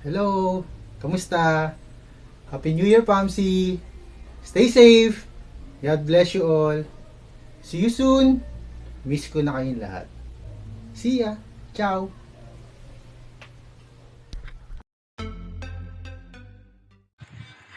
Hello! Kamusta? Happy New Year, Pamsi! Stay safe! God bless you all! See you soon! Miss ko na kayong lahat. See ya! Ciao!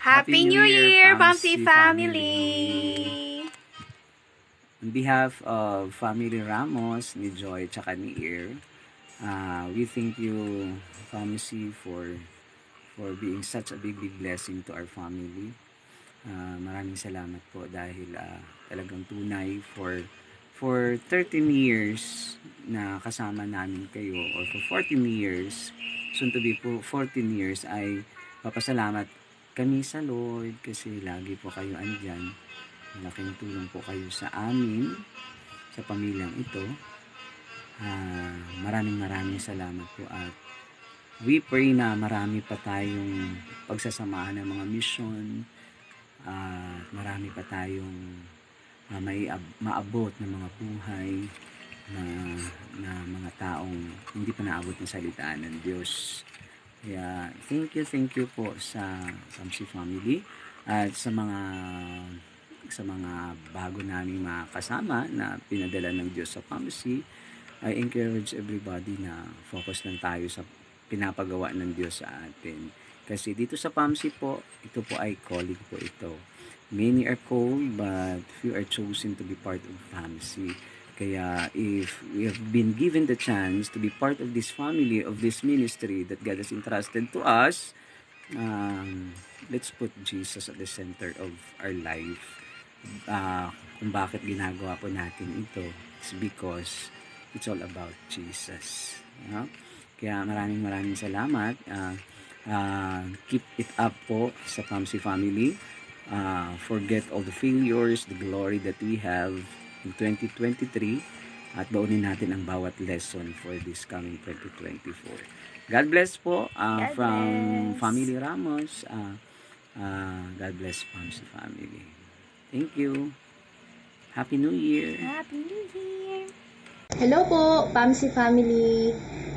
Happy Happy New New Year, Year, Bumpy Pamsi family! family! On behalf of Family Ramos, ni Joy, tsaka ni Ear, we thank you, Pamsi, for being such a big blessing to our family. Maraming salamat po dahil talagang tunay for 13 years na kasama namin kayo, or for 14 years, soon to be po 14 years, ay papasalamat kami sa Lord kasi lagi po kayo andyan. Malaking tulong po kayo sa amin, sa pamilyang ito. Maraming salamat po, at we pray na marami pa tayong pagsasamahan ng mga mission, marami pa tayong maabot ng mga buhay na mga taong hindi pa naabot ng salitaan ng Diyos. Kaya thank you po sa Pamsi family, at sa mga bago naming mga kasama na pinadala ng Diyos sa Pamsi. I encourage everybody na focus lang tayo sa pinapagawa ng Diyos sa atin. Kasi dito sa Pamsi po, ito po ay calling po ito. Many are called, but few are chosen to be part of Pamsi. Kaya if we have been given the chance to be part of this family, of this ministry that God has entrusted to us, let's put Jesus at the center of our life. Kung bakit ginagawa po natin ito, it's because it's all about Jesus. Kaya maraming salamat. Keep it up po sa Pamsi family. Forget all the failures, the glory that we have in 2023, at baunin natin ang bawat lesson for this coming 2024. God bless po from bless. Family Ramos. God bless Pamsi family. Thank you. Happy New Year. Happy New Year! Hello po, Pamsi family!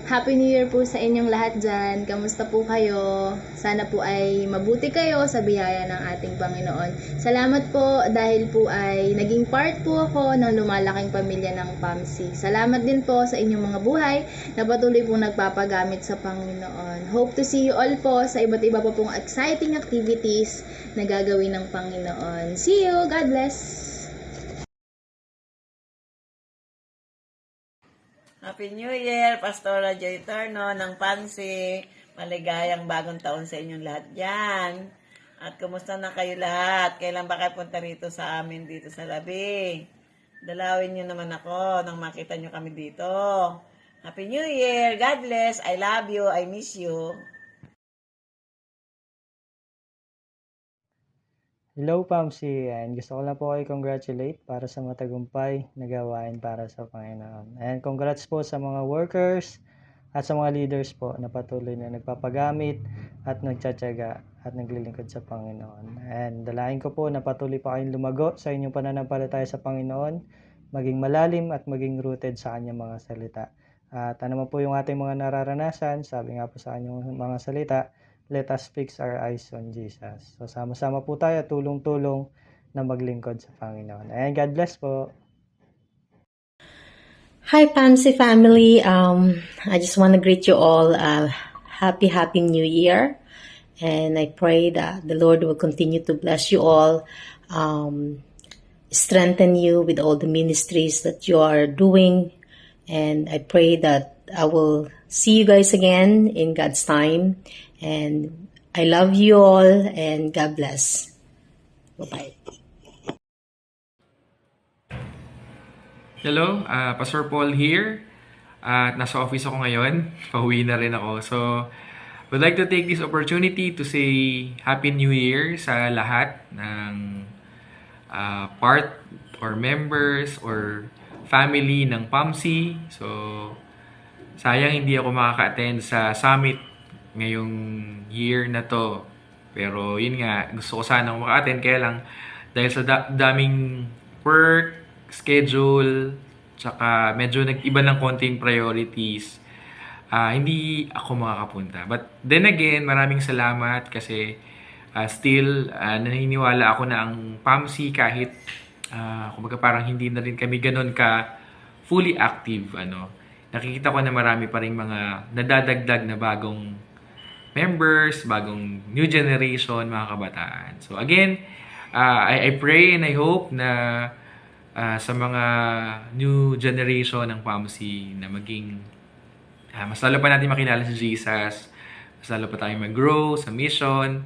Happy New Year po sa inyong lahat dyan. Kamusta po kayo? Sana po ay mabuti kayo sa biyaya ng ating Panginoon. Salamat po dahil po ay naging part po ako ng lumalaking pamilya ng Pamsi. Salamat din po sa inyong mga buhay na patuloy pong nagpapagamit sa Panginoon. Hope to see you all po sa iba't iba po pong exciting activities na gagawin ng Panginoon. See you! God bless! Happy New Year, Pastora Joy Torno ng Pansi. Maligayang bagong taon sa inyong lahat dyan. At kumusta na kayo lahat? Kailan ba kayo punta rito sa amin dito sa Labi? Dalawin nyo naman ako nang makita nyo kami dito. Happy New Year! God bless! I love you! I miss you! Hello, Pamsi, and gusto ko lang po kayo congratulate para sa matagumpay na gawain para sa Panginoon. And congrats po sa mga workers at sa mga leaders po na patuloy na nagpapagamit at nagtsatsaga at naglilingkod sa Panginoon. And dalahin ko po na patuloy pa kayong lumago sa inyong pananampalataya sa Panginoon, maging malalim at maging rooted sa kanyang mga salita. At ano man po yung ating mga nararanasan, sabi nga po sa kanyang mga salita, let us fix our eyes on Jesus. So, sama-sama po tayo, tulong-tulong na maglingkod sa Panginoon. And God bless po. Hi, Pansy family. I just want to greet you all happy New Year. And I pray that the Lord will continue to bless you all, strengthen you with all the ministries that you are doing. And I pray that I will see you guys again in God's time. And I love you all, and God bless. Bye-bye. Hello, Pastor Paul here. Nasa office ako ngayon. Pauwi na rin ako. So, would like to take this opportunity to say Happy New Year sa lahat ng part or members or family ng PAMSI. So, sayang hindi ako makaka-attend sa summit ngayong year na to. Pero yun nga, gusto ko sanang maka-attend, kaya lang dahil sa daming work, schedule, tsaka medyo nag-iba ng konting priorities, hindi ako makakapunta. But then again, maraming salamat kasi still naniniwala ako na ang PAMC kahit kumbaga parang hindi na rin kami ganun ka fully active, nakikita ko na marami pa rin mga nadadagdag na bagong members, bagong new generation, mga kabataan. So again, I pray and I hope na sa mga new generation ng PAMC na maging mas lalo pa natin makilala si Jesus, mas lalo pa tayong mag-grow sa mission.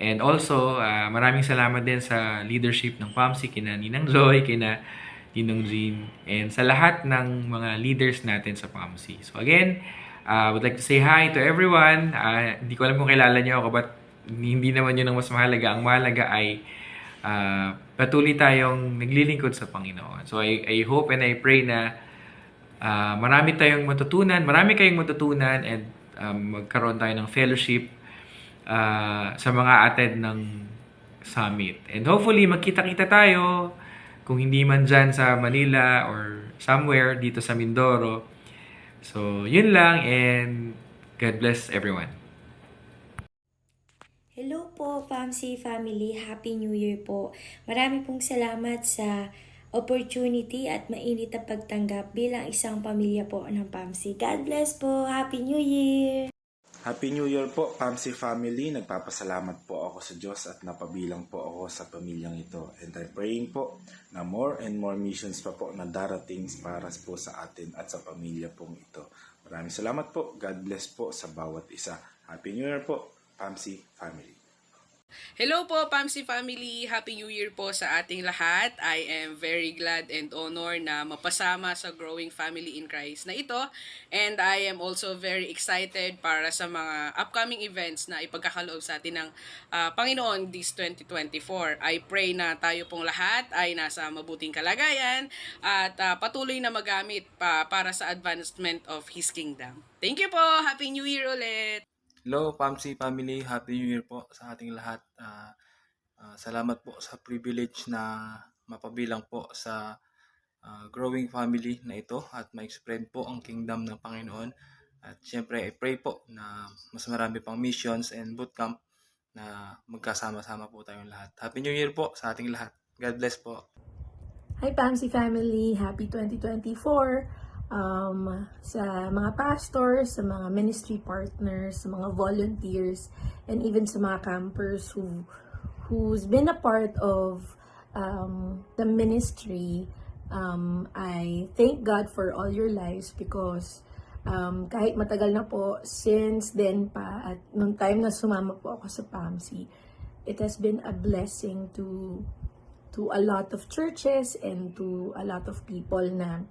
And also, maraming salamat din sa leadership ng PAMC, kina Ninang Joy, kina Ninong Jean, and sa lahat ng mga leaders natin sa PAMC. So again, I would like to say hi to everyone. Hindi ko alam kung kilala niyo ako, but hindi naman yun ang mas mahalaga. Ang mahalaga ay patuloy tayong naglilingkod sa Panginoon. So I hope and I pray na marami kayong matutunan and magkaroon tayo ng fellowship sa mga attend ng summit. And hopefully, magkita-kita tayo kung hindi man dyan sa Manila or somewhere dito sa Mindoro. So, yun lang and God bless everyone. Hello po, PAMC family. Happy New Year po. Marami pong salamat sa opportunity at mainit na pagtanggap bilang isang pamilya po ng PAMC. God bless po. Happy New Year! Happy New Year po, PAMC family. Nagpapasalamat po ako sa Diyos at napabilang po ako sa pamilyang ito. And I'm praying po na more and more missions pa po na darating para po sa atin at sa pamilya pong ito. Maraming salamat po. God bless po sa bawat isa. Happy New Year po, PAMC family. Hello po, PAMC family! Happy New Year po sa ating lahat. I am very glad and honored na mapasama sa growing family in Christ na ito. And I am also very excited para sa mga upcoming events na ipagkakaloob sa atin ng Panginoon this 2024. I pray na tayo pong lahat ay nasa mabuting kalagayan at patuloy na magamit para sa advancement of His Kingdom. Thank you po! Happy New Year ulit! Hello, PAMC family. Happy New Year po sa ating lahat. Salamat po sa privilege na mapabilang po sa growing family na ito at ma-spread po ang kingdom ng Panginoon. At syempre, I pray po na mas marami pang missions and bootcamp na magkasama-sama po tayong lahat. Happy New Year po sa ating lahat. God bless po. Hi PAMC family. Happy 2024. Sa mga pastors, sa mga ministry partners, sa mga volunteers, and even sa mga campers who's been a part of the ministry. I thank God for all your lives because kahit matagal na po, since then pa, at nung time na sumama po ako sa PAMC, it has been a blessing to a lot of churches and to a lot of people na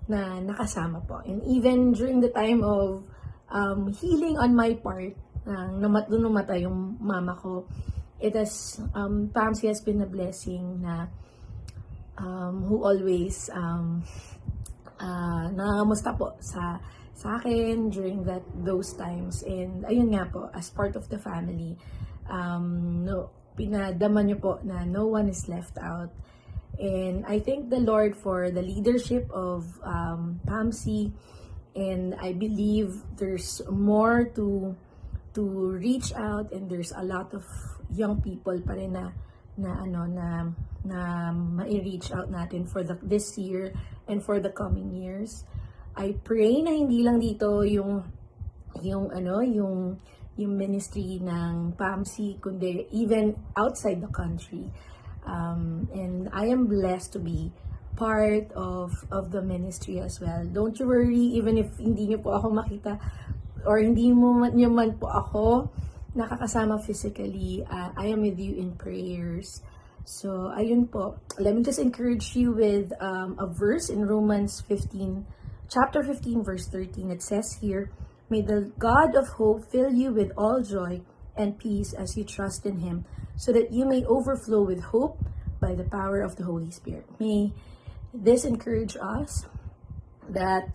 nakasama po. And even during the time of healing on my part, nung namatay yung mama ko, it has, PAMC has been a blessing na who always nangangamusta po sa akin during those times. And ayun nga po, as part of the family, pinadama niyo po na no one is left out. And I thank the Lord for the leadership of PAMC, and I believe there's more to reach out, and there's a lot of young people pa rin na mai-reach out natin for this year and for the coming years. I pray na hindi lang dito yung ministry ng PAMC, kundi even outside the country. And I am blessed to be part of the ministry as well. Don't you worry, even if hindi niyo po ako makita or hindi niyo man po ako nakakasama physically, I am with you in prayers. So, ayun po. Let me just encourage you with a verse in Romans 15, chapter 15, verse 13. It says here, "May the God of hope fill you with all joy and peace as you trust in Him, so that you may overflow with hope by the power of the Holy Spirit." May this encourage us that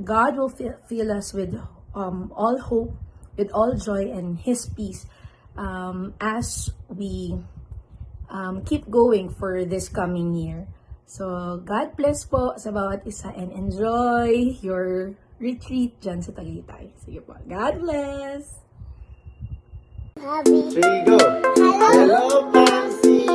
God will fill us with all hope, with all joy and His peace as we keep going for this coming year. So, God bless po sa bawat isa and enjoy your retreat dyan sa Tagaytay. Sige po. God bless! There you go. Hello, Pamsi!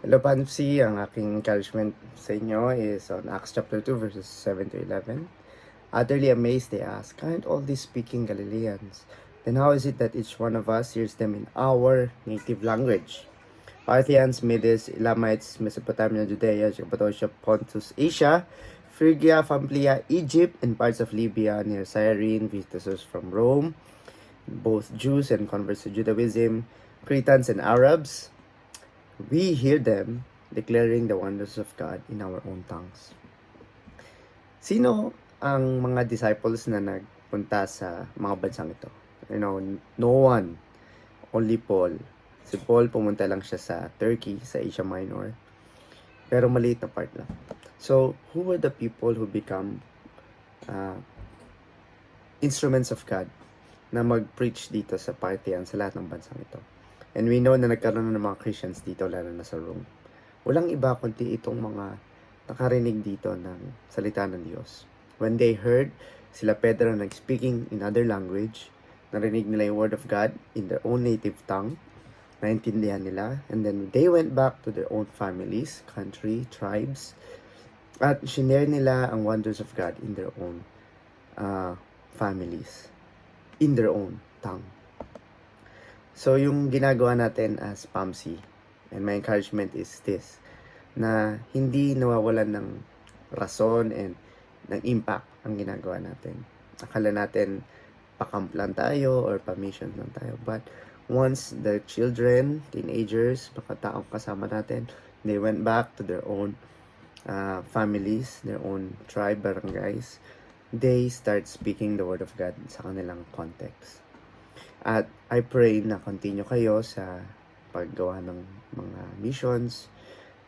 Hello, Pamsi. Ang aking encouragement sa inyo is on Acts chapter 2, verses 7 to 11. Utterly amazed, they asked, "Aren't all these speaking Galileans? Then how is it that each one of us hears them in our native language?" Parthians, Medes, Elamites, Mesopotamia, Judea, Cappadocia, Pontus, Asia, Phrygia, Pamphylia, Egypt, and parts of Libya near Cyrene, visitors from Rome, both Jews and converts to Judaism, Cretans and Arabs, we hear them declaring the wonders of God in our own tongues. Sino ang mga disciples na nagpunta sa mga bansang ito? You know, no one. Only Paul. Si Paul, pumunta lang siya sa Turkey, sa Asia Minor. Pero maliit na part lang. So, who were the people who become instruments of God na mag-preach dito sa Parthian, sa lahat ng bansang ito? And we know na nagkaroon ng mga Christians dito, lalo na sa Rome. Walang iba kundi itong mga nakarinig dito ng salita ng Diyos. When they heard sila Pedro nag-speaking in other language, narinig nila yung word of God in their own native tongue, naintindihan nila, and then they went back to their own families, country, tribes, at shinare nila ang wonders of God in their own families, in their own tongue. So, yung ginagawa natin as PAMC, and my encouragement is this, na hindi nawawalan ng rason and ng impact ang ginagawa natin. Akala natin pa-camp lang tayo or pa-mission lang tayo. But once the children, teenagers, mga taong kasama natin, they went back to their own families, their own tribe, barangays, they start speaking the word of God sa kanilang context. At I pray na continue kayo sa paggawa ng mga missions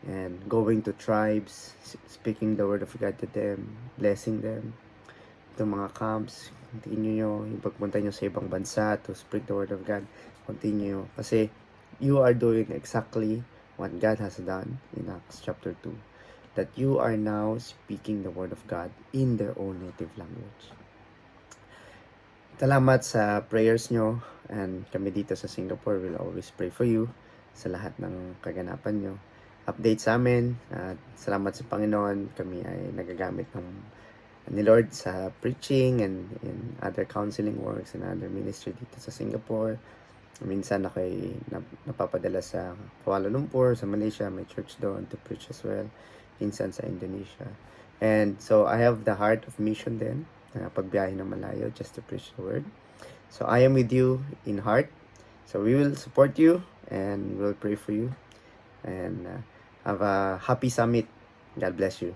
and going to tribes, speaking the word of God to them, blessing them. Itong mga camps, continue nyo. Yung pagpunta nyo sa ibang bansa to spread the word of God, continue. Kasi you are doing exactly what God has done in Acts chapter 2. That you are now speaking the word of God in their own native language. Salamat sa prayers nyo, and kami dito sa Singapore will always pray for you sa lahat ng kaganapan nyo. Update sa amin, at salamat sa Panginoon, kami ay nagagamit ni Lord sa preaching and in other counseling works and other ministry dito sa Singapore. Minsan ako'y napapadala sa Kuala Lumpur, sa Malaysia, may church doon to preach as well. Minsan sa Indonesia. And so I have the heart of mission then, pagbiyahe ng malayo just to preach the word. So I am with you in heart. So we will support you and we'll pray for you. And have a happy summit. God bless you.